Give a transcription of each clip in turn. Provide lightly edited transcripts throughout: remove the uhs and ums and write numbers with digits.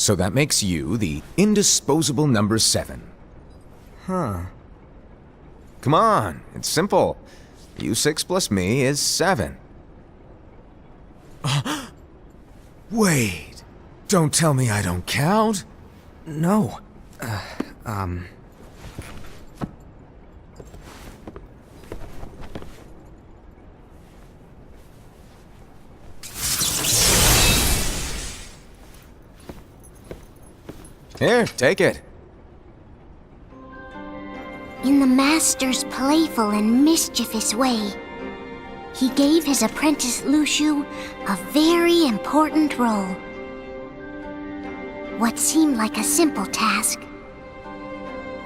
So that makes you the indisposable number 7. Huh. Come on, it's simple. You 6 plus me is 7. Wait, don't tell me I don't count. No. Here, take it. In the master's playful and mischievous way, he gave his apprentice Luciu a very important role. What seemed like a simple task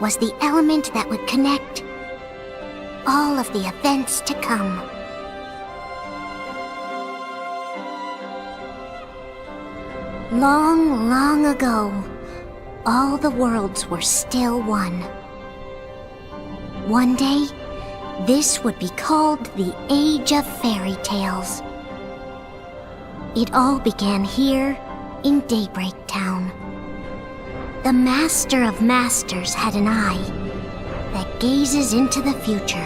was the element that would connect all of the events to come. Long, long ago, all the worlds were still one. One day, this would be called the Age of Fairy Tales. It all began here in Daybreak Town. The Master of Masters had an eye that gazes into the future.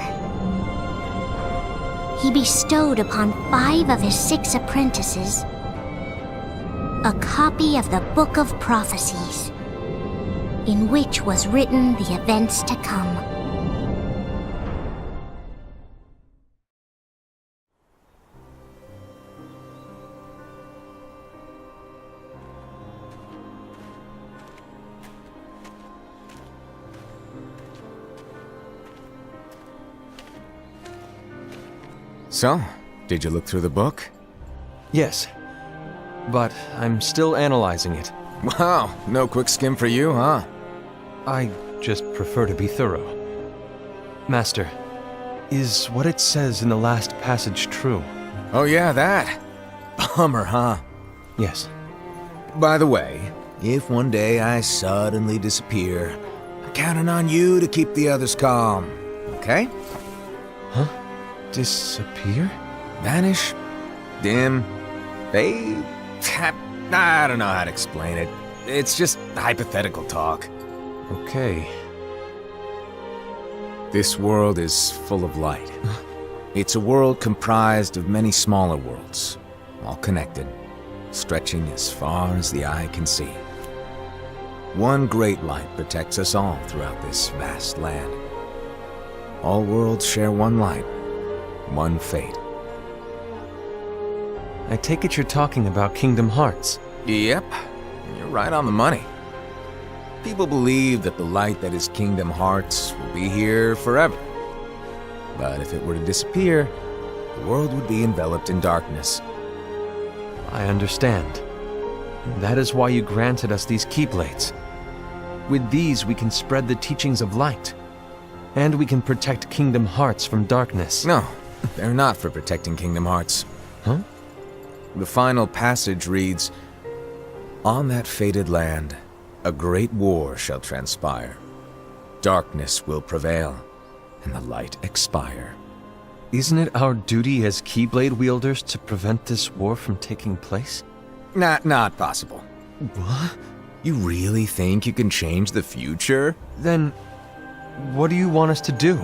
He bestowed upon 5 of his 6 apprentices a copy of the Book of Prophecies, in which was written the events to come. So, did you look through the book? Yes. But I'm still analyzing it. Wow, no quick skim for you, huh? I just prefer to be thorough. Master, is what it says in the last passage true? Oh yeah, that. Bummer, huh? Yes. By the way, if one day I suddenly disappear, I'm counting on you to keep the others calm, okay? Huh? Disappear? Vanish? Dim? Fade? I don't know how to explain it. It's just hypothetical talk. Okay. This world is full of light. It's a world comprised of many smaller worlds, all connected, stretching as far as the eye can see. One great light protects us all throughout this vast land. All worlds share one light, one fate. I take it you're talking about Kingdom Hearts. Yep, you're right on the money. People believe that the light that is Kingdom Hearts will be here forever. But if it were to disappear, the world would be enveloped in darkness. I understand. That is why you granted us these Keyblades. With these we can spread the teachings of light. And we can protect Kingdom Hearts from darkness. No, they're not for protecting Kingdom Hearts. Huh? The final passage reads, "On that fated land, a great war shall transpire. Darkness will prevail, and the light expire." Isn't it our duty as Keyblade wielders to prevent this war from taking place? Not possible. What? You really think you can change the future? Then, what do you want us to do?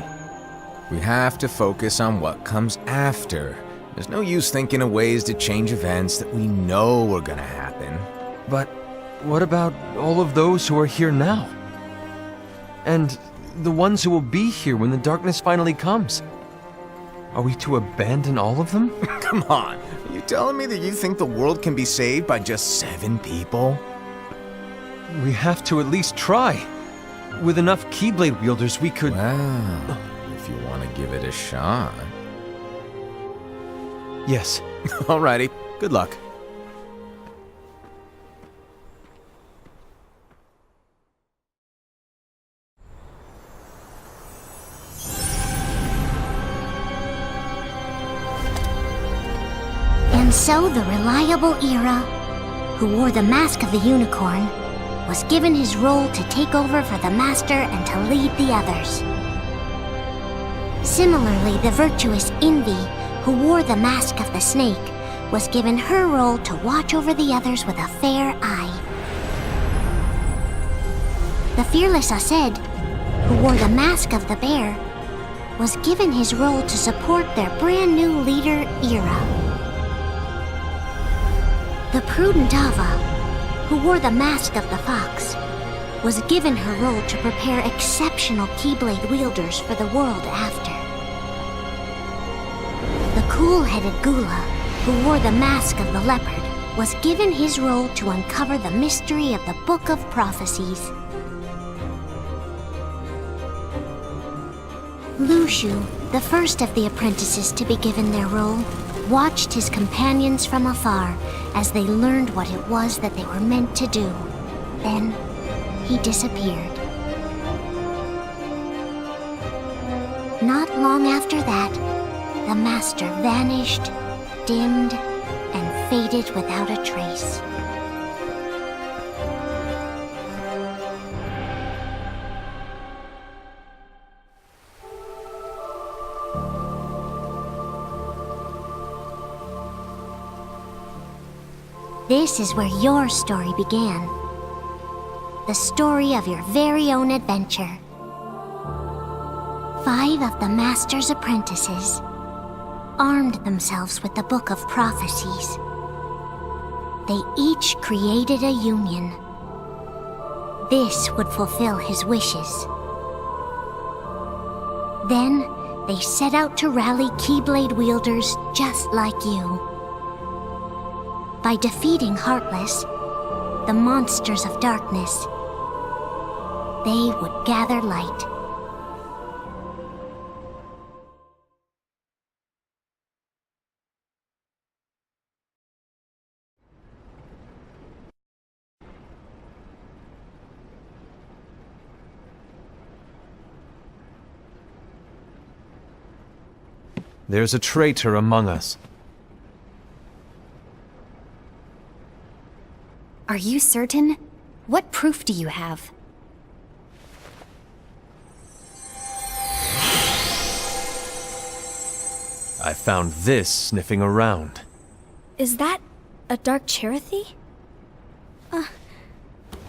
We have to focus on what comes after. There's no use thinking of ways to change events that we know are gonna happen. But what about all of those who are here now? And the ones who will be here when the darkness finally comes? Are we to abandon all of them? Come on, are you telling me that you think the world can be saved by just 7 people? We have to at least try. With enough Keyblade wielders, we could... Well, if you want to give it a shot. Yes. Alrighty, good luck. And so the reliable Era, who wore the mask of the unicorn, was given his role to take over for the Master and to lead the others. Similarly, the virtuous Envy, who wore the mask of the snake, was given her role to watch over the others with a fair eye. The fearless Ased, who wore the mask of the bear, was given his role to support their brand new leader, Ira. The prudent Ava, who wore the mask of the fox, was given her role to prepare exceptional Keyblade wielders for the world after. The cool-headed Gula, who wore the mask of the leopard, was given his role to uncover the mystery of the Book of Prophecies. Lushu, the first of the apprentices to be given their role, watched his companions from afar as they learned what it was that they were meant to do. Then, he disappeared. Not long after that, the master vanished, dimmed, and faded without a trace. This is where your story began. The story of your very own adventure. 5 of the Master's apprentices armed themselves with the Book of Prophecies. They each created a union. This would fulfill his wishes. Then, they set out to rally Keyblade wielders just like you. By defeating Heartless, the monsters of darkness, they would gather light. There's a traitor among us. Are you certain? What proof do you have? I found this sniffing around. Is that a dark Cherothy?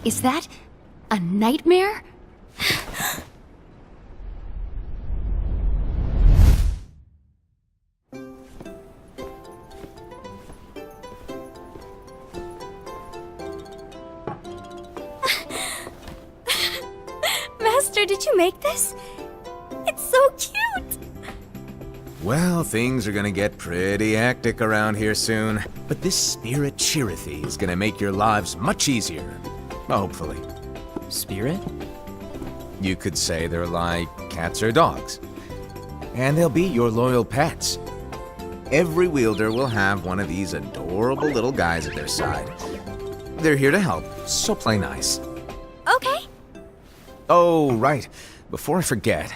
Is that a nightmare? Master, did you make this? It's so cute! Well, things are gonna get pretty hectic around here soon. But this spirit Cherothy is gonna make your lives much easier. Hopefully. Spirit? You could say they're like cats or dogs. And they'll be your loyal pets. Every wielder will have one of these adorable little guys at their side. They're here to help, so play nice. Okay. Oh, right. Before I forget.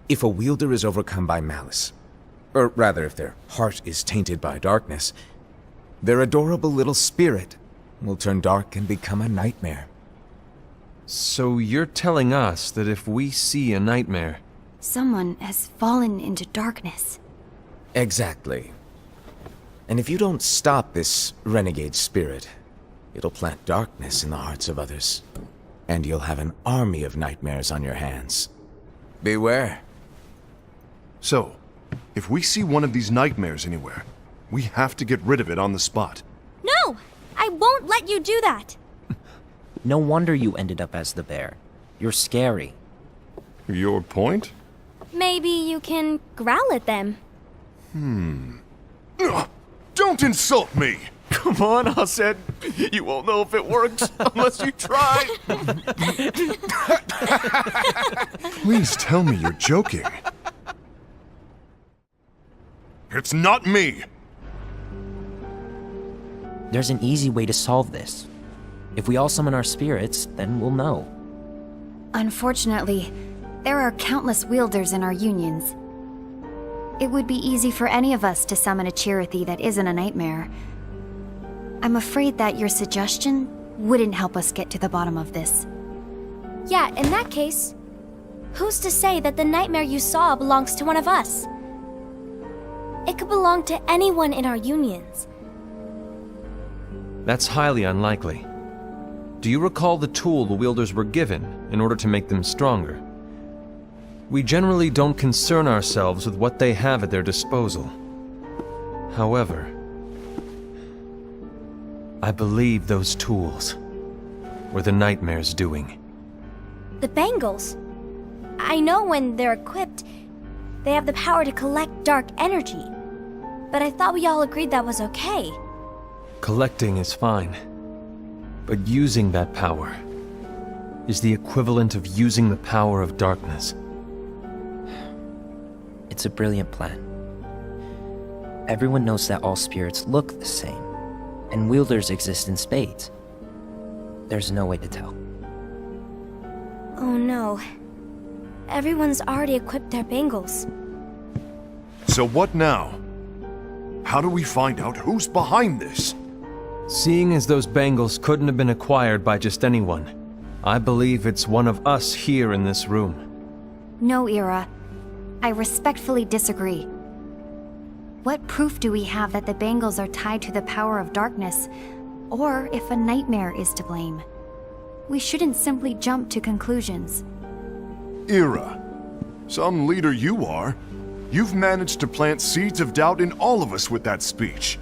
If a wielder is overcome by malice, or rather if their heart is tainted by darkness, their adorable little spirit will turn dark and become a nightmare. So you're telling us that if we see a nightmare... Someone has fallen into darkness. Exactly. And if you don't stop this renegade spirit, it'll plant darkness in the hearts of others. And you'll have an army of nightmares on your hands. Beware. So, if we see one of these nightmares anywhere, we have to get rid of it on the spot. No! I won't let you do that! No wonder you ended up as the bear. You're scary. Your point? Maybe you can growl at them. Don't insult me! Come on, Ased. You won't know if it works unless you try. Please tell me you're joking. It's not me! There's an easy way to solve this. If we all summon our spirits, then we'll know. Unfortunately, there are countless wielders in our unions. It would be easy for any of us to summon a Cherothy that isn't a nightmare. I'm afraid that your suggestion wouldn't help us get to the bottom of this. Yeah, in that case, who's to say that the nightmare you saw belongs to one of us? It could belong to anyone in our unions. That's highly unlikely. Do you recall the tool the wielders were given in order to make them stronger? We generally don't concern ourselves with what they have at their disposal. However, I believe those tools were the Nightmare's doing. The bangles. I know when they're equipped, they have the power to collect dark energy. But I thought we all agreed that was okay. Collecting is fine, but using that power is the equivalent of using the power of darkness. It's a brilliant plan. Everyone knows that all spirits look the same, and wielders exist in spades. There's no way to tell. Oh no. Everyone's already equipped their bangles. So what now? How do we find out who's behind this? Seeing as those bangles couldn't have been acquired by just anyone, I believe it's one of us here in this room. No, Ira. I respectfully disagree. What proof do we have that the bangles are tied to the power of darkness, or if a nightmare is to blame? We shouldn't simply jump to conclusions. Ira, some leader you are. You've managed to plant seeds of doubt in all of us with that speech.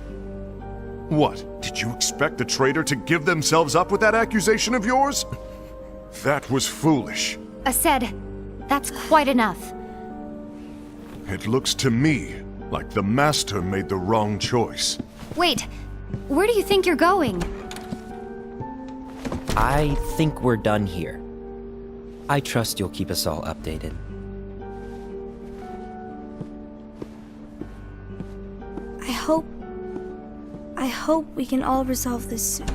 What, did you expect the traitor to give themselves up with that accusation of yours? That was foolish. Aced, that's quite enough. It looks to me like the Master made the wrong choice. Wait, where do you think you're going? I think we're done here. I trust you'll keep us all updated. I hope we can all resolve this soon.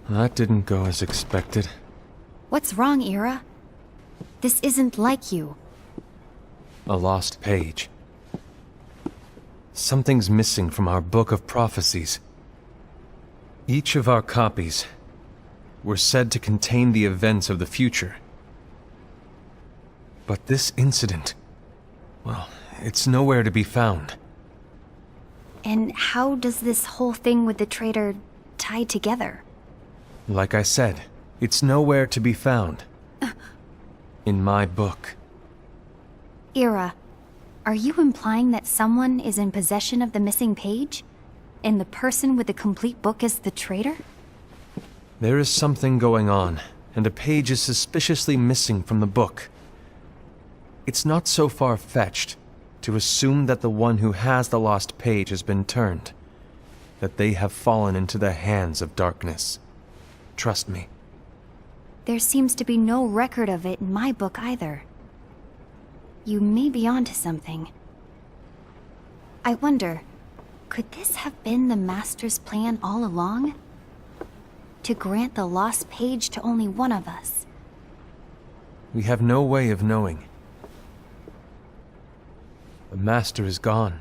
That didn't go as expected. What's wrong, Ira? This isn't like you. A lost page. Something's missing from our book of prophecies. Each of our copies were said to contain the events of the future. But this incident, well, it's nowhere to be found. And how does this whole thing with the traitor tie together? Like I said, it's nowhere to be found. In my book. Ira, are you implying that someone is in possession of the missing page? And the person with the complete book is the traitor? There is something going on, and a page is suspiciously missing from the book. It's not so far-fetched to assume that the one who has the lost page has been turned, that they have fallen into the hands of darkness. Trust me. There seems to be no record of it in my book either. You may be onto something. I wonder, could this have been the Master's plan all along? To grant the lost page to only one of us? We have no way of knowing. The Master is gone.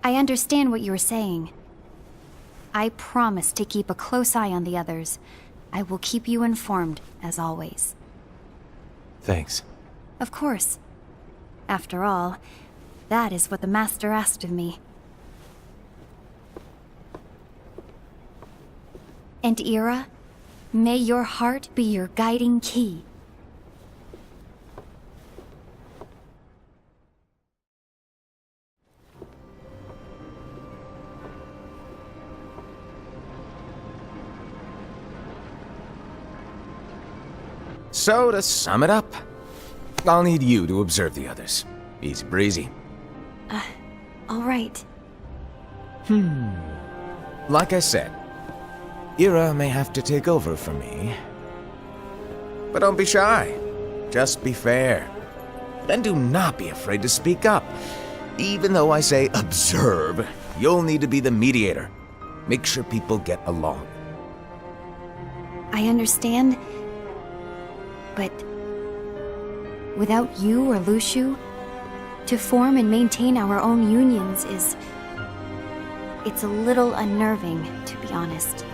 I understand what you're saying. I promise to keep a close eye on the others. I will keep you informed, as always. Thanks. Of course. After all, that is what the Master asked of me. And Ira, may your heart be your guiding key. So, to sum it up, I'll need you to observe the others. Easy breezy. All right. Like I said, Ira may have to take over for me. But don't be shy. Just be fair. And do not be afraid to speak up. Even though I say observe, you'll need to be the mediator. Make sure people get along. I understand. But without you or Luciu, to form and maintain our own unions it's a little unnerving, to be honest.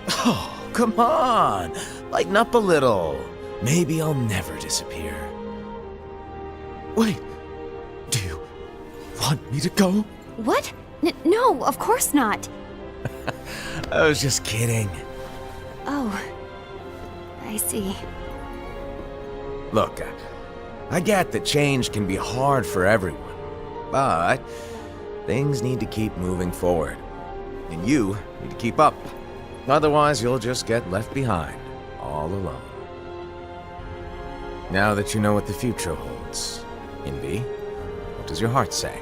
Oh, come on! Lighten up a little. Maybe I'll never disappear. Wait, do you want me to go? What? No, of course not. I was just kidding. Oh, I see. Look, I get that change can be hard for everyone, but things need to keep moving forward. And you need to keep up. Otherwise, you'll just get left behind, all alone. Now that you know what the future holds, Envy, what does your heart say?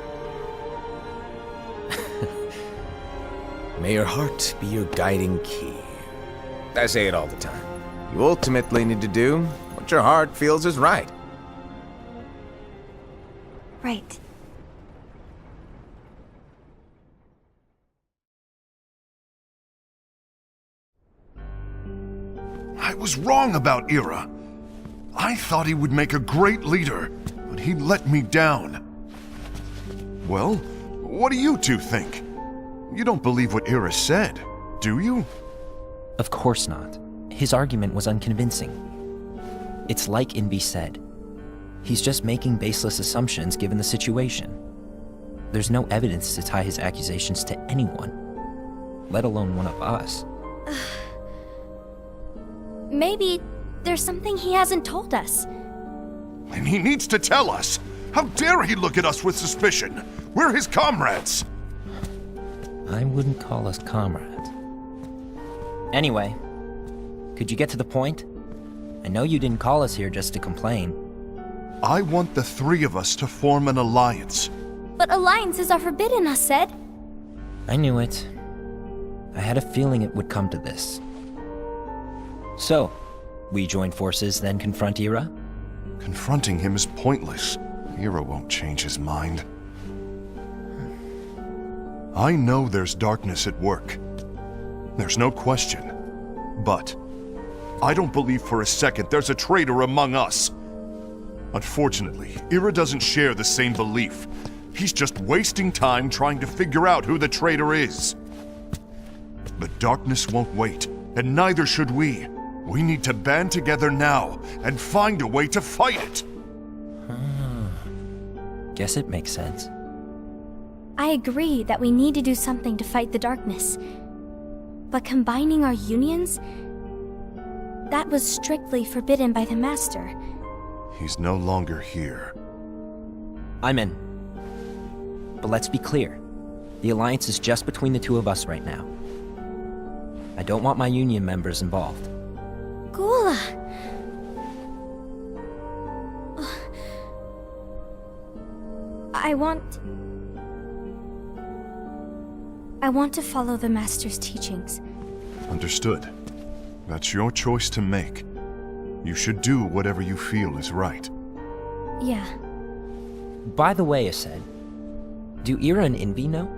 May your heart be your guiding key. I say it all the time. You ultimately need to do what your heart feels is right. Right. I was wrong about Ira. I thought he would make a great leader, but he let me down. Well, what do you two think? You don't believe what Ira said, do you? Of course not. His argument was unconvincing. It's like Invi said. He's just making baseless assumptions given the situation. There's no evidence to tie his accusations to anyone, let alone one of us. Maybe there's something he hasn't told us. And he needs to tell us. How dare he look at us with suspicion? We're his comrades. I wouldn't call us comrades. Anyway, could you get to the point? I know you didn't call us here just to complain. I want the three of us to form an alliance. But alliances are forbidden, us said. I knew it. I had a feeling it would come to this. So, we join forces, then confront Ira? Confronting him is pointless. Ira won't change his mind. I know there's darkness at work. There's no question. But I don't believe for a second there's a traitor among us. Unfortunately, Ira doesn't share the same belief. He's just wasting time trying to figure out who the traitor is. But darkness won't wait, and neither should we. We need to band together now and find a way to fight it. Guess it makes sense. I agree that we need to do something to fight the darkness. But combining our unions? That was strictly forbidden by the Master. He's no longer here. I'm in. But let's be clear. The alliance is just between the two of us right now. I don't want my union members involved. Gula! I want to follow the Master's teachings. Understood. That's your choice to make. You should do whatever you feel is right. Yeah. By the way, Ased, do Ira and Invi know?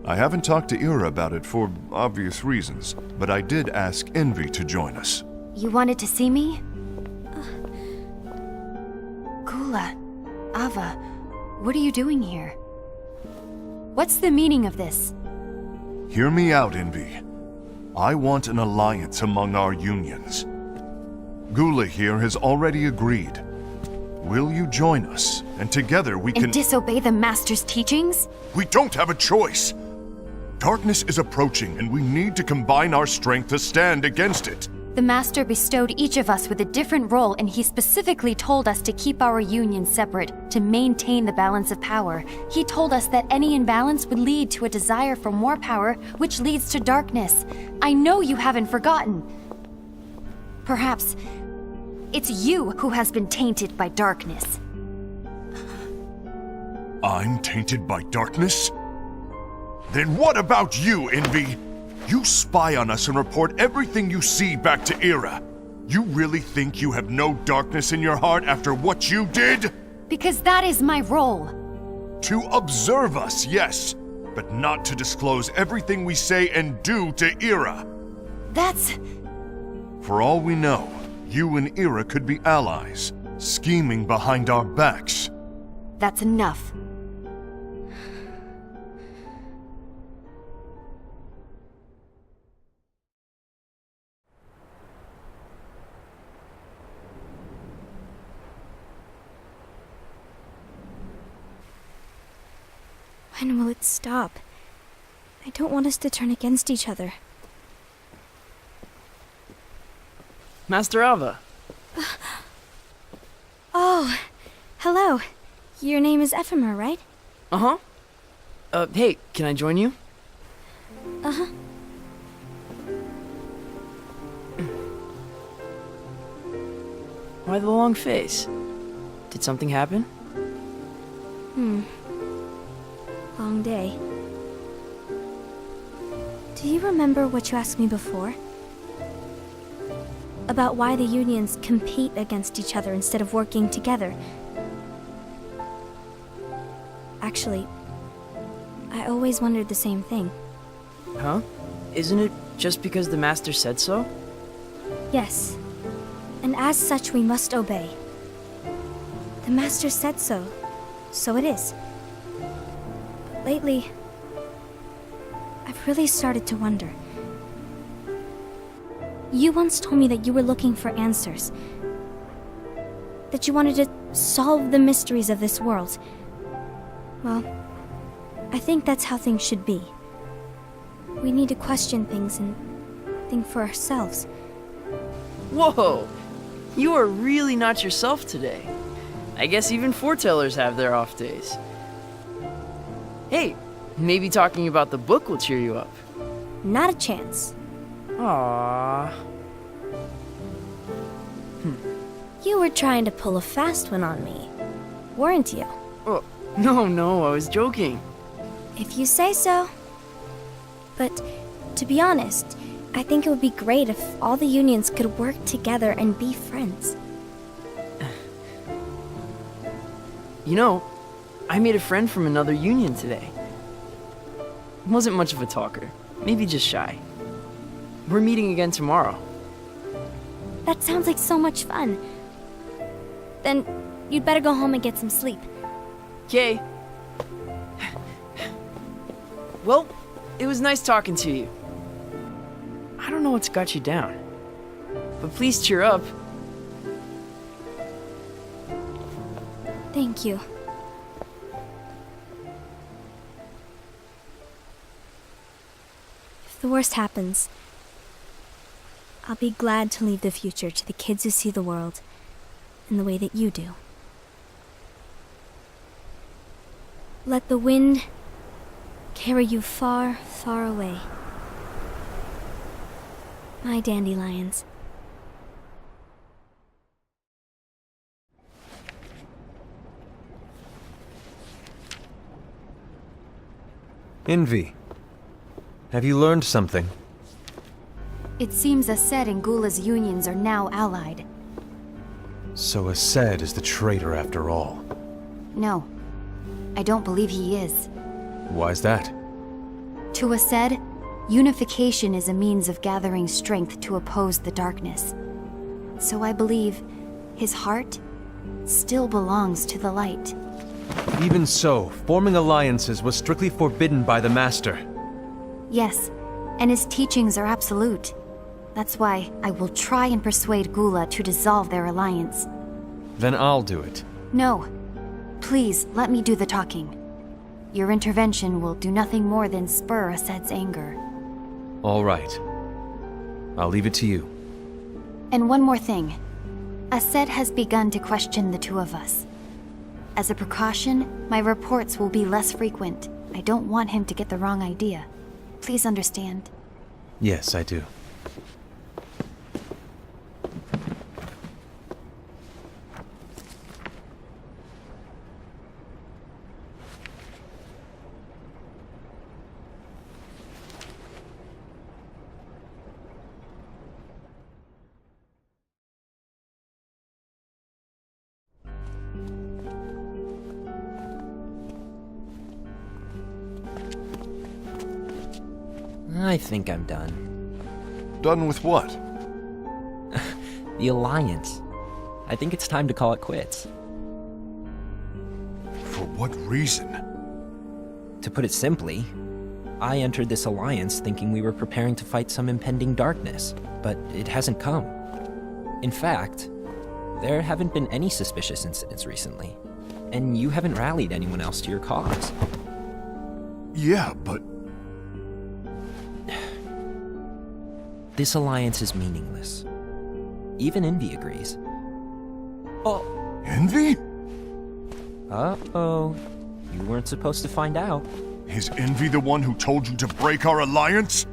I haven't talked to Ira about it for obvious reasons, but I did ask Envy to join us. You wanted to see me? Gula, Ava, what are you doing here? What's the meaning of this? Hear me out, Envy. I want an alliance among our unions. Gula here has already agreed. Will you join us? And together we can— And disobey the Master's teachings? We don't have a choice! Darkness is approaching, and we need to combine our strength to stand against it. The Master bestowed each of us with a different role, and he specifically told us to keep our union separate, to maintain the balance of power. He told us that any imbalance would lead to a desire for more power, which leads to darkness. I know you haven't forgotten. Perhaps it's you who has been tainted by darkness. I'm tainted by darkness? Then what about you, Envy? You spy on us and report everything you see back to Ira. You really think you have no darkness in your heart after what you did? Because that is my role. To observe us, yes, but not to disclose everything we say and do to Ira. That's... For all we know, you and Ira could be allies, scheming behind our backs. That's enough. When will it stop? I don't want us to turn against each other. Master Ava. Oh, hello. Your name is Ephemer, right? Uh-huh. Hey, can I join you? Uh-huh. Why the long face? Did something happen? Long day. Do you remember what you asked me before? About why the unions compete against each other instead of working together. Actually, I always wondered the same thing. Huh? Isn't it just because the Master said so? Yes. And as such, we must obey. The Master said so, so it is. But lately, I've really started to wonder. You once told me that you were looking for answers. That you wanted to solve the mysteries of this world. Well, I think that's how things should be. We need to question things and think for ourselves. Whoa! You are really not yourself today. I guess even foretellers have their off days. Hey, maybe talking about the book will cheer you up. Not a chance. Aww. You were trying to pull a fast one on me, weren't you? Oh, no, I was joking. If you say so. But, to be honest, I think it would be great if all the unions could work together and be friends. You know, I made a friend from another union today. Wasn't much of a talker, maybe just shy. We're meeting again tomorrow. That sounds like so much fun. Then, you'd better go home and get some sleep. Okay. Well, it was nice talking to you. I don't know what's got you down, but please cheer up. Thank you. If the worst happens, I'll be glad to leave the future to the kids who see the world in the way that you do. Let the wind carry you far, far away. My dandelions. Envy. Have you learned something? It seems Ased and Gula's unions are now allied. So Ased is the traitor after all. No, I don't believe he is. Why's that? To Ased, unification is a means of gathering strength to oppose the darkness. So I believe his heart still belongs to the light. Even so, forming alliances was strictly forbidden by the Master. Yes, and his teachings are absolute. That's why I will try and persuade Gula to dissolve their alliance. Then I'll do it. No. Please, let me do the talking. Your intervention will do nothing more than spur Ased's anger. All right. I'll leave it to you. And one more thing. Ased has begun to question the two of us. As a precaution, my reports will be less frequent. I don't want him to get the wrong idea. Please understand. Yes, I do. I think I'm done. Done with what? The Alliance. I think it's time to call it quits. For what reason? To put it simply, I entered this alliance thinking we were preparing to fight some impending darkness, but it hasn't come. In fact, there haven't been any suspicious incidents recently, and you haven't rallied anyone else to your cause. Yeah, but... This alliance is meaningless. Even Envy agrees. Oh. Envy? Uh-oh. You weren't supposed to find out. Is Envy the one who told you to break our alliance?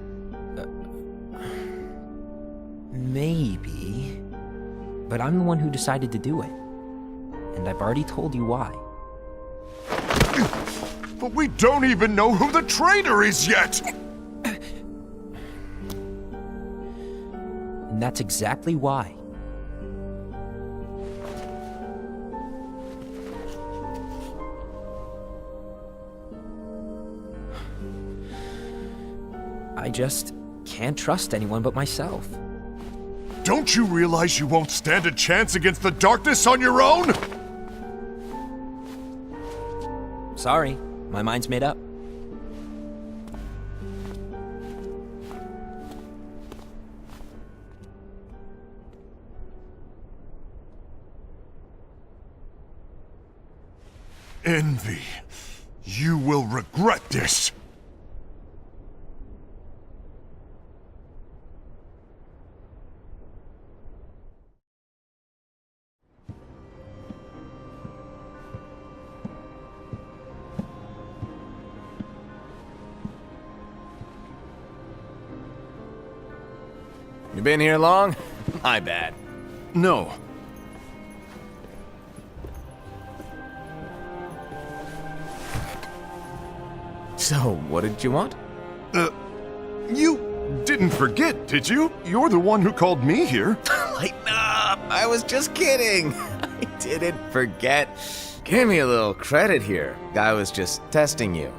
Maybe. But I'm the one who decided to do it. And I've already told you why. But we don't even know who the traitor is yet! And that's exactly why. I just can't trust anyone but myself. Don't you realize you won't stand a chance against the darkness on your own? Sorry, my mind's made up. Envy, you will regret this. You been here long? My bad. No. So, what did you want? You didn't forget, did you? You're the one who called me here. Lighten up! I was just kidding. I didn't forget. Give me a little credit here. I was just testing you.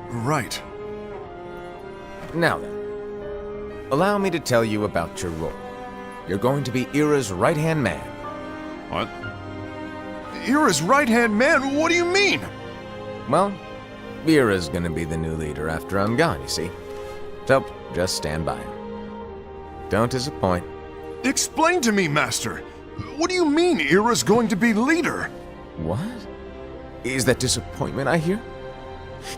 Right. Now then, allow me to tell you about your role. You're going to be Ira's right-hand man. What? Ira's right-hand man? What do you mean? Well, Ira's gonna be the new leader after I'm gone, you see. So, just stand by him. Don't disappoint. Explain to me, Master. What do you mean Ira's going to be leader? What? Is that disappointment I hear?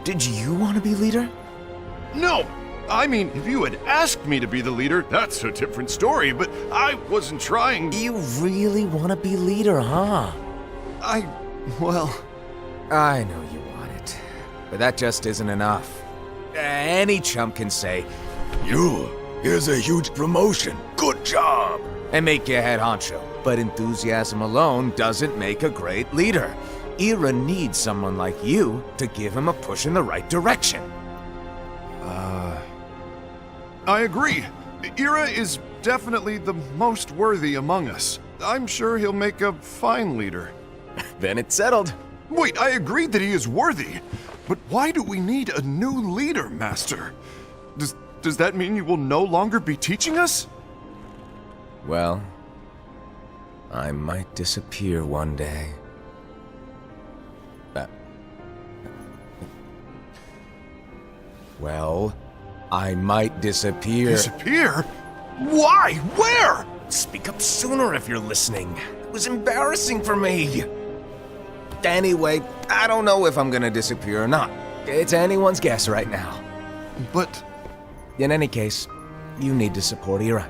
Did you want to be leader? No! I mean, if you had asked me to be the leader, that's a different story, but I wasn't trying. You really want to be leader, huh? Well... I know you want it, but that just isn't enough. Any chump can say, here's a huge promotion, good job, and make you head honcho. But enthusiasm alone doesn't make a great leader. Ira needs someone like you to give him a push in the right direction. I agree. Ira is definitely the most worthy among us. I'm sure he'll make a fine leader. Then it's settled. Wait, I agreed that he is worthy. But why do we need a new leader, Master? Does that mean you will no longer be teaching us? Well, I might disappear one day. Well, I might disappear. Disappear? Why? Where? Speak up sooner if you're listening. It was embarrassing for me. Anyway, I don't know if I'm gonna disappear or not. It's anyone's guess right now. But... In any case, you need to support Ira.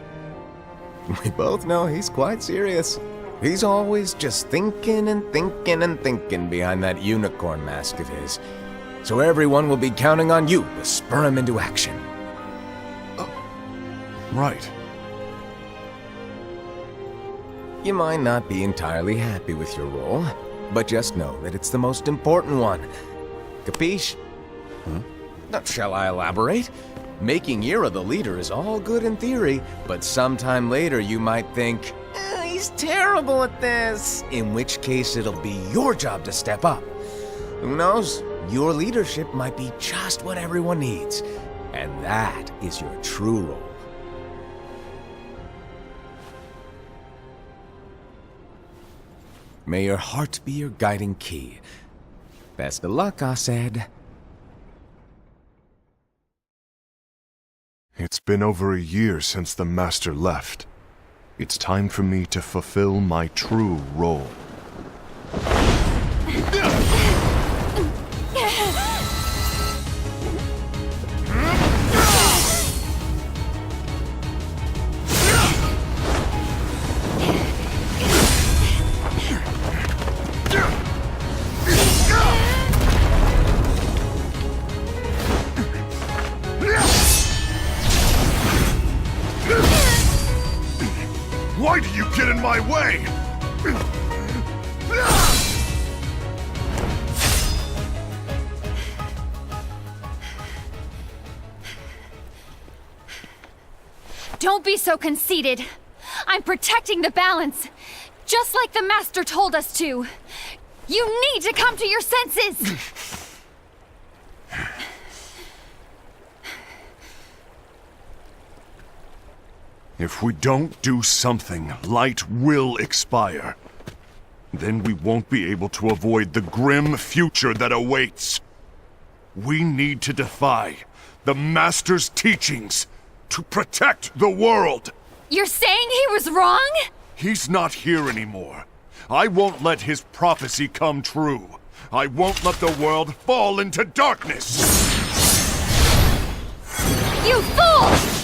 We both know he's quite serious. He's always just thinking and thinking and thinking behind that unicorn mask of his. So everyone will be counting on you to spur him into action. Right. You might not be entirely happy with your role, but just know that it's the most important one. Capiche? Shall I elaborate? Making Ira the leader is all good in theory, but sometime later you might think, he's terrible at this, in which case it'll be your job to step up. Who knows? Your leadership might be just what everyone needs, and that is your true role. May your heart be your guiding key. Best of luck, I said. It's been over a year since the Master left. It's time for me to fulfill my true role. way! Don't be so conceited. I'm protecting the balance, just like the Master told us to. You need to come to your senses! If we don't do something, light will expire. Then we won't be able to avoid the grim future that awaits. We need to defy the Master's teachings to protect the world. You're saying he was wrong? He's not here anymore. I won't let his prophecy come true. I won't let the world fall into darkness. You fool!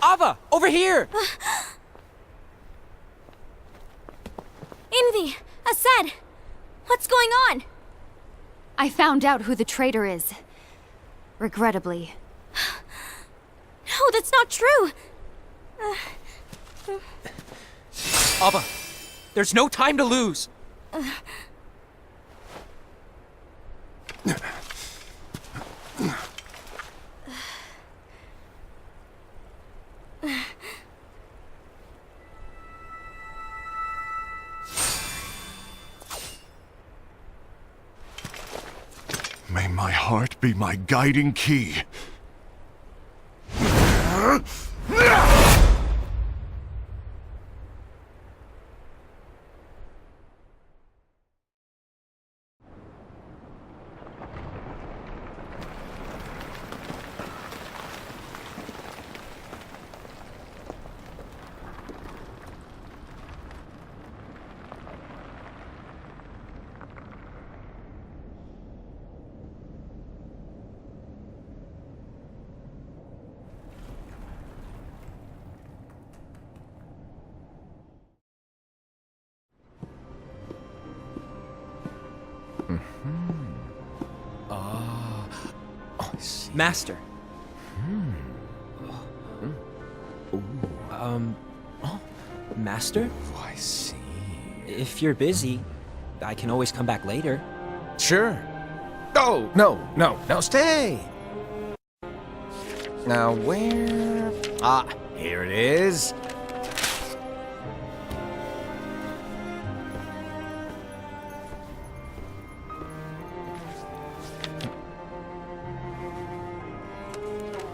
Ava, over here! Envy! Asad! What's going on? I found out who the traitor is. Regrettably. No, that's not true! Ava, there's no time to lose! May my heart be my guiding key. Master. Master? Voici. If you're busy, I can always come back later. Sure. Oh, no, stay! Now where... Ah, here it is.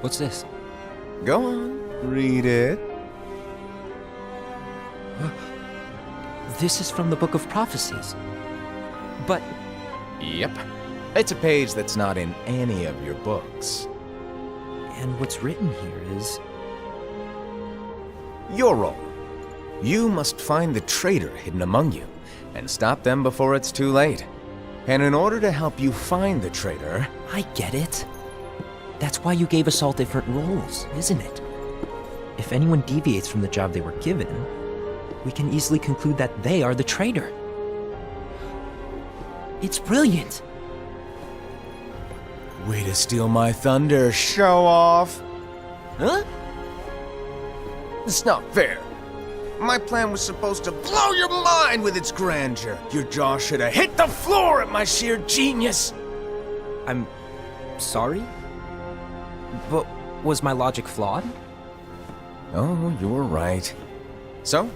What's this? Go on, read it. This is from the Book of Prophecies. But Yep. It's a page that's not in any of your books. and what's written here is... Your role. You must find the traitor hidden among you, and stop them before it's too late. And in order to help you find the traitor... I get it. That's why you gave us all different roles, isn't it? If anyone deviates from the job they were given, we can easily conclude that they are the traitor. It's brilliant. Way to steal my thunder, show off! Huh? It's not fair. My plan was supposed to blow your mind with its grandeur. Your jaw should have hit the floor at my sheer genius. I'm sorry? But was my logic flawed? Oh, you're right. So,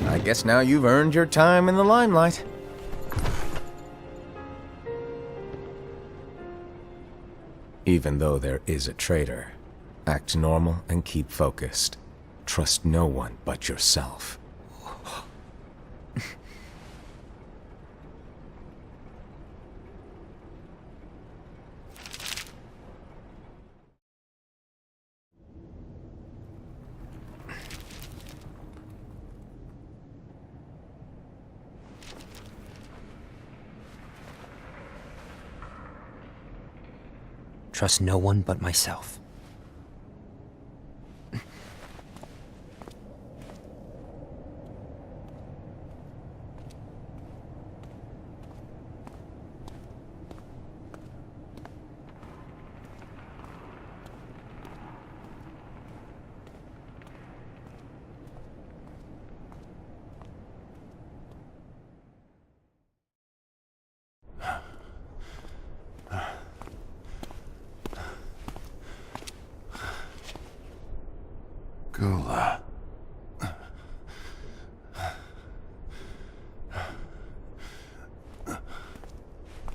I guess now you've earned your time in the limelight. Even though there is a traitor, act normal and keep focused. Trust no one but yourself. Trust no one but myself. Gula.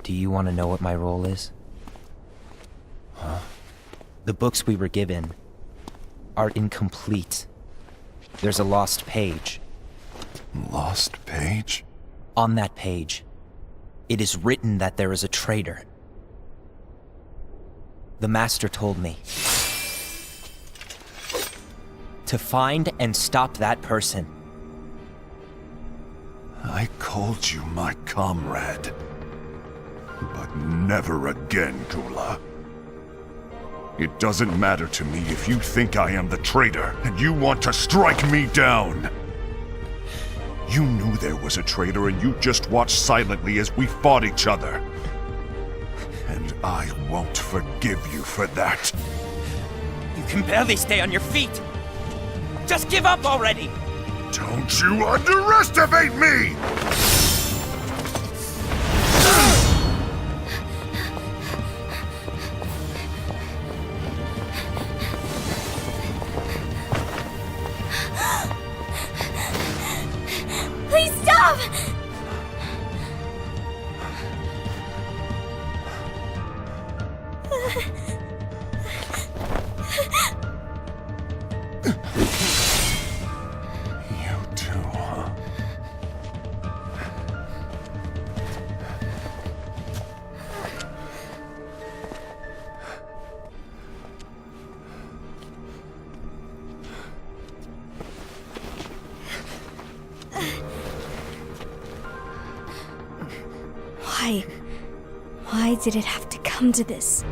Do you want to know what my role is? Huh? The books we were given are incomplete. There's a lost page. Lost page? On that page, it is written that there is a traitor. The Master told me to find and stop that person. I called you my comrade. But never again, Gula. It doesn't matter to me if you think I am the traitor and you want to strike me down. You knew there was a traitor and you just watched silently as we fought each other. And I won't forgive you for that. You can barely stay on your feet. Just give up already! Don't you underestimate me! Please stop! You too, huh? Why did it have to come to this?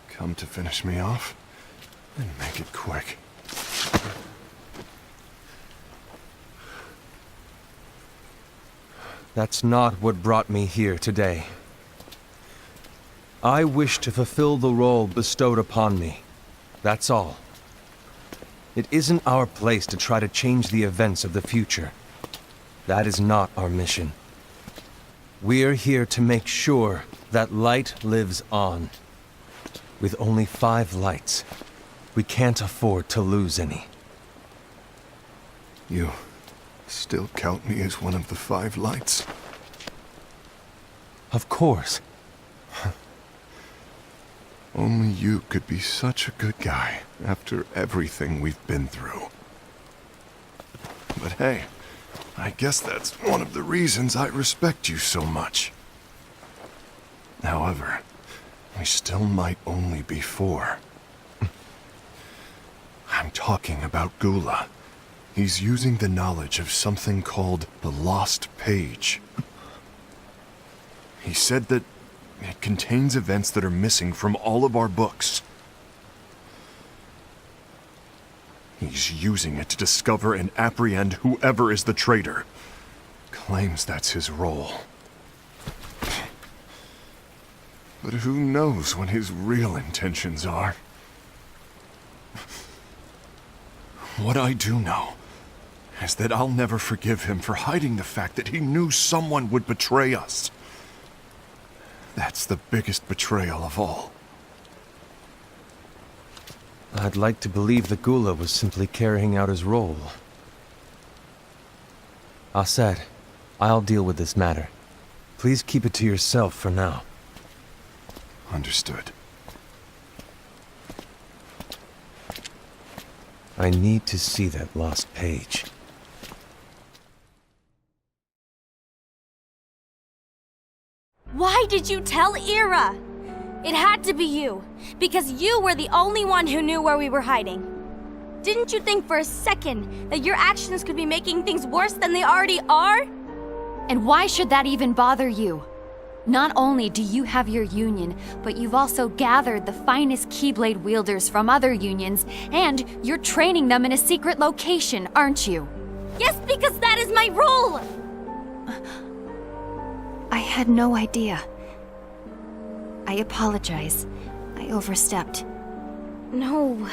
Come to finish me off? Then make it quick. That's not what brought me here today. I wish to fulfill the role bestowed upon me. That's all. It isn't our place to try to change the events of the future. That is not our mission. We're here to make sure that light lives on. With only 5 lights, we can't afford to lose any. You still count me as one of the 5 lights? Of course. Only you could be such a good guy after everything we've been through. But hey, I guess that's one of the reasons I respect you so much. However, we still might only be 4. I'm talking about Gula. He's using the knowledge of something called the Lost Page. He said that it contains events that are missing from all of our books. He's using it to discover and apprehend whoever is the traitor. Claims that's his role. But who knows what his real intentions are? What I do know is that I'll never forgive him for hiding the fact that he knew someone would betray us. That's the biggest betrayal of all. I'd like to believe that Gula was simply carrying out his role. Assad, I'll deal with this matter. Please keep it to yourself for now. Understood. I need to see that lost page. Why did you tell Ira? It had to be you, because you were the only one who knew where we were hiding. Didn't you think for a second that your actions could be making things worse than they already are? And why should that even bother you? Not only do you have your union, but you've also gathered the finest Keyblade wielders from other unions, and you're training them in a secret location, aren't you? Yes, because that is my role! I had no idea. I apologize. I overstepped. No.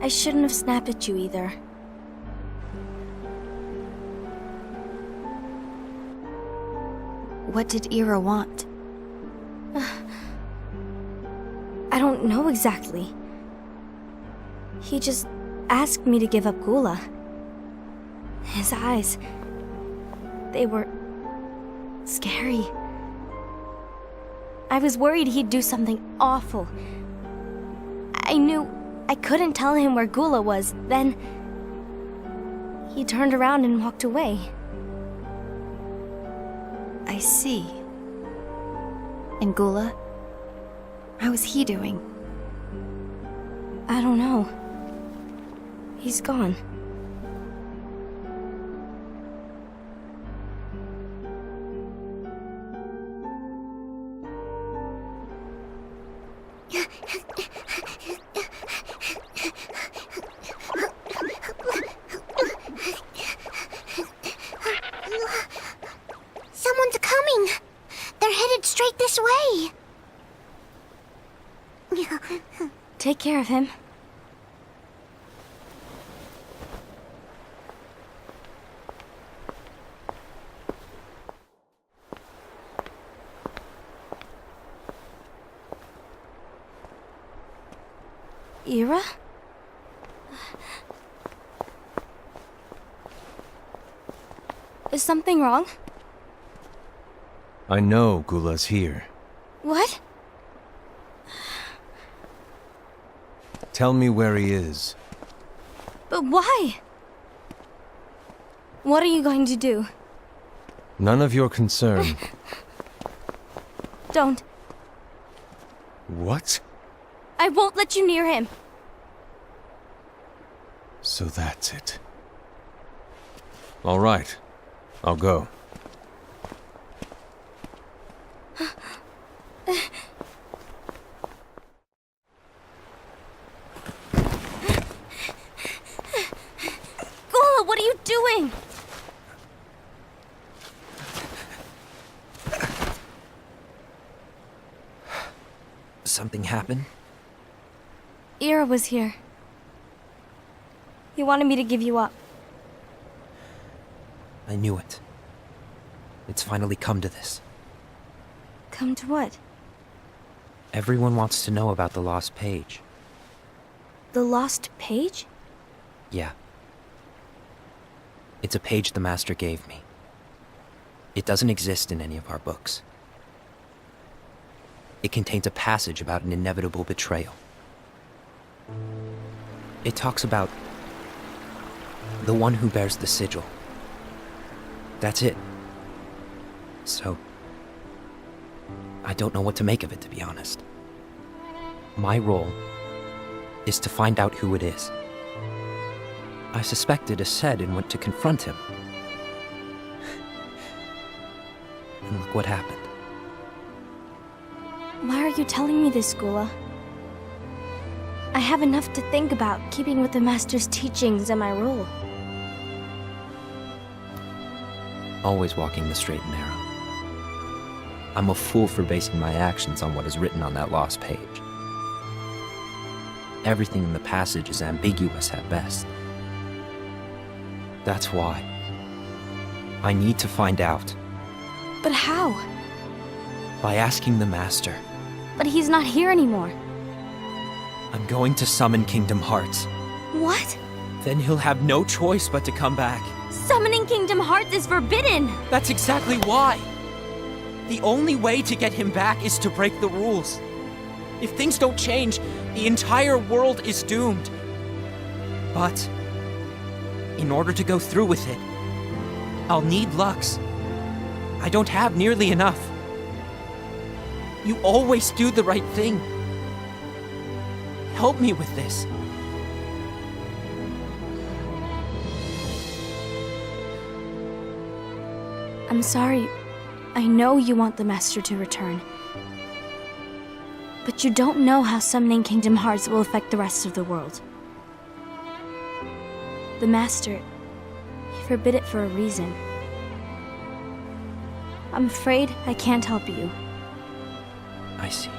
I shouldn't have snapped at you either. What did Ira want? I don't know exactly. He just asked me to give up Gula. His eyes, they were scary. I was worried he'd do something awful. I knew I couldn't tell him where Gula was. Then he turned around and walked away. I see. And Gula? How is he doing? I don't know. He's gone. Someone's coming! They're headed straight this way! Take care of him. Ira? Is something wrong? I know Gula's here. What? Tell me where he is. But why? What are you going to do? None of your concern. Don't. What? I won't let you near him. So that's it. All right. I'll go. Gula, what are you doing? Something happened? Ira was here. He wanted me to give you up. I knew it. It's finally come to this. Come to what? Everyone wants to know about the lost page. The lost page? Yeah. It's a page the Master gave me. It doesn't exist in any of our books. It contains a passage about an inevitable betrayal. It talks about the one who bears the sigil. That's it. So, I don't know what to make of it, to be honest. My role is to find out who it is. I suspected Ased and went to confront him. And look what happened. Why are you telling me this, Gula? I have enough to think about, keeping with the Master's teachings and my role. Always walking the straight and narrow. I'm a fool for basing my actions on what is written on that lost page. Everything in the passage is ambiguous at best. That's why I need to find out. But how? By asking the Master. But he's not here anymore. I'm going to summon Kingdom Hearts. What? Then he'll have no choice but to come back. Summoning Kingdom Hearts is forbidden! That's exactly why! The only way to get him back is to break the rules. If things don't change, the entire world is doomed. But in order to go through with it, I'll need Lux. I don't have nearly enough. You always do the right thing. Help me with this. I'm sorry. I know you want the Master to return. But you don't know how summoning Kingdom Hearts will affect the rest of the world. The Master, he forbid it for a reason. I'm afraid I can't help you. I see.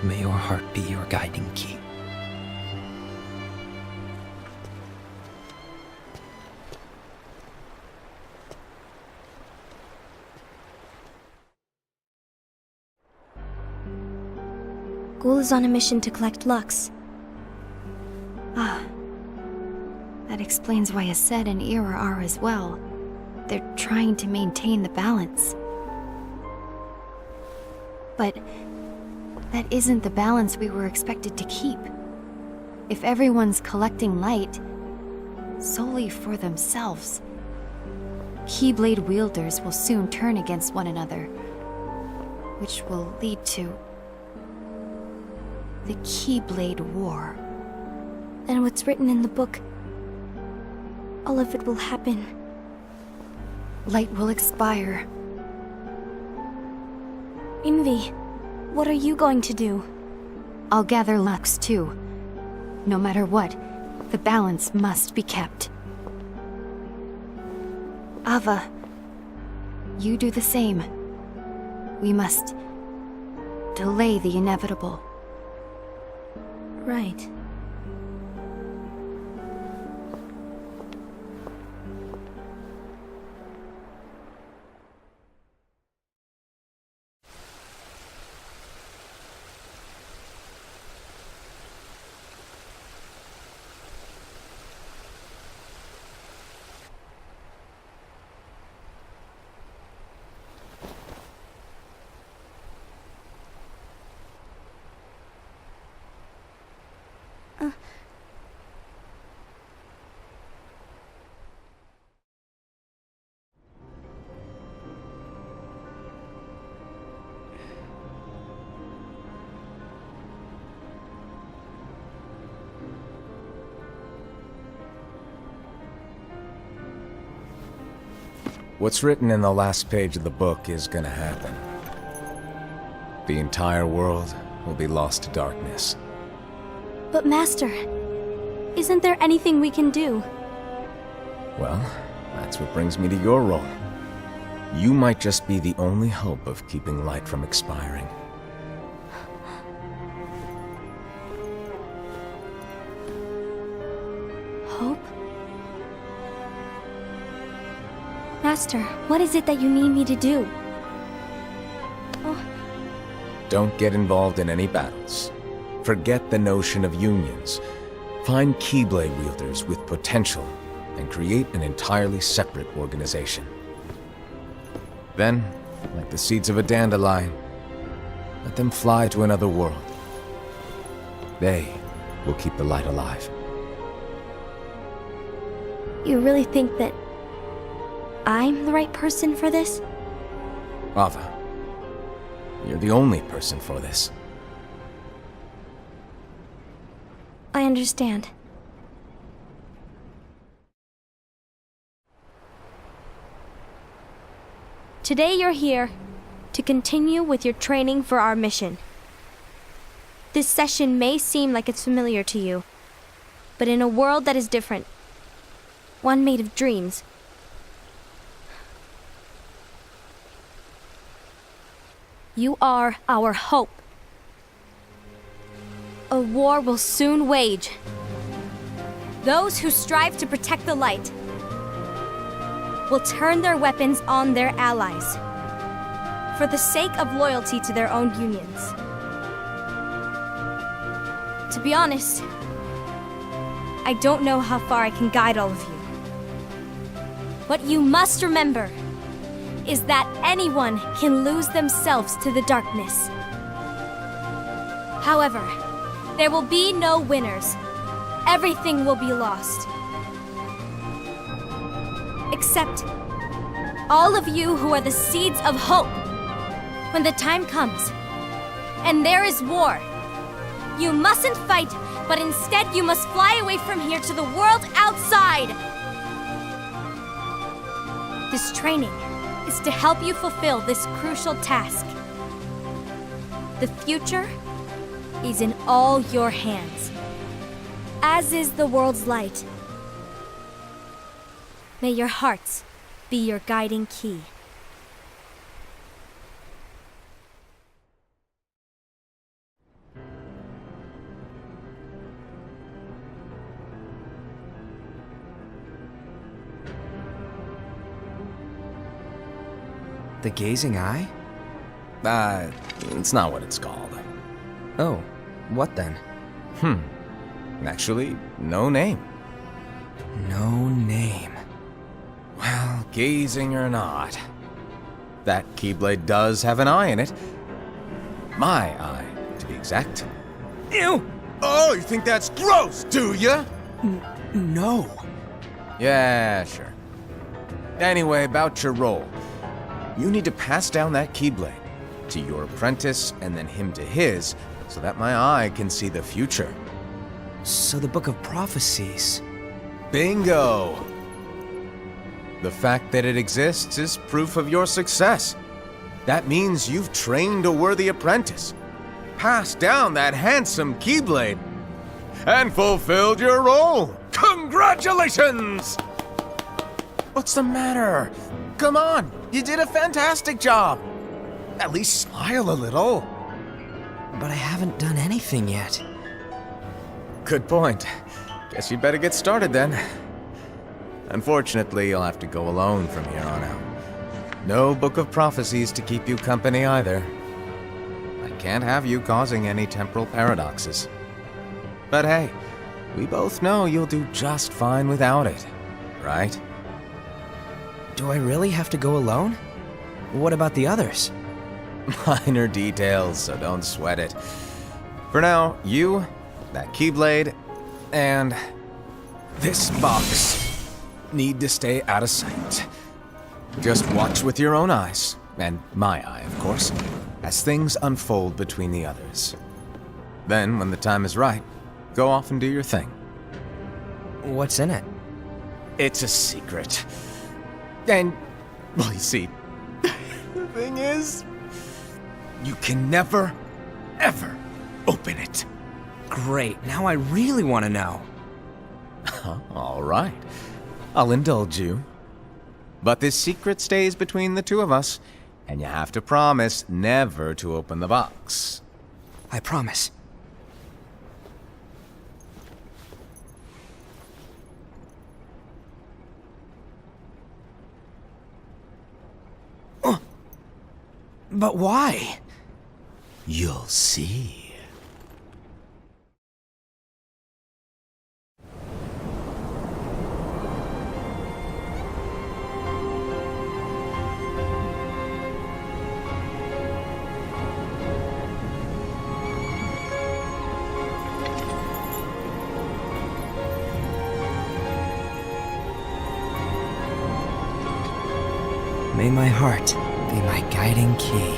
May your heart be your guiding key. Ghoul is on a mission to collect Lux. Ah. That explains why Aced and Ira are as well. They're trying to maintain the balance. But that isn't the balance we were expected to keep. If everyone's collecting light solely for themselves, Keyblade wielders will soon turn against one another, which will lead to the Keyblade War. And what's written in the book, all of it will happen. Light will expire. Envy, what are you going to do? I'll gather Lux too. No matter what, the balance must be kept. Ava, you do the same. We must delay the inevitable. Right. What's written in the last page of the book is gonna happen. The entire world will be lost to darkness. But Master, isn't there anything we can do? Well, that's what brings me to your role. You might just be the only hope of keeping light from expiring. Hope? Master, what is it that you need me to do? Oh. Don't get involved in any battles. Forget the notion of unions. Find Keyblade wielders with potential and create an entirely separate organization. Then, like the seeds of a dandelion, let them fly to another world. They will keep the light alive. You really think that I'm the right person for this? Ava, you're the only person for this. I understand. Today you're here to continue with your training for our mission. This session may seem like it's familiar to you, but in a world that is different, one made of dreams, you are our hope. A war will soon wage. Those who strive to protect the light will turn their weapons on their allies for the sake of loyalty to their own unions. To be honest, I don't know how far I can guide all of you. But you must remember, is that anyone can lose themselves to the darkness. However, there will be no winners. Everything will be lost. Except all of you who are the seeds of hope. When the time comes, and there is war, you mustn't fight, but instead you must fly away from here to the world outside. This training is to help you fulfill this crucial task. The future is in all your hands, as is the world's light. May your hearts be your guiding key. The gazing eye? It's not what it's called. Oh, what then? Actually, no name. No name. Well, gazing or not, that Keyblade does have an eye in it. My eye, to be exact. Ew! Oh, you think that's gross, do ya? No. Yeah, sure. Anyway, about your role. You need to pass down that Keyblade to your apprentice and then him to his, so that my eye can see the future. So the Book of Prophecies. Bingo! The fact that it exists is proof of your success. That means you've trained a worthy apprentice, passed down that handsome Keyblade, and fulfilled your role. Congratulations! What's the matter? Come on, you did a fantastic job. At least smile a little. But I haven't done anything yet. Good point. Guess you'd better get started then. Unfortunately, you'll have to go alone from here on out. No Book of Prophecies to keep you company either. I can't have you causing any temporal paradoxes. But hey, we both know you'll do just fine without it, right? Do I really have to go alone? What about the others? Minor details, so don't sweat it. For now, you, that Keyblade, and this box need to stay out of sight. Just watch with your own eyes, and my eye, of course, as things unfold between the others. Then, when the time is right, go off and do your thing. What's in it? It's a secret. And, well, you see, the thing is, you can never, ever open it. Great, now I really want to know. All right. I'll indulge you. But this secret stays between the two of us, and you have to promise never to open the box. I promise. But why? You'll see. May my heart be my guiding key.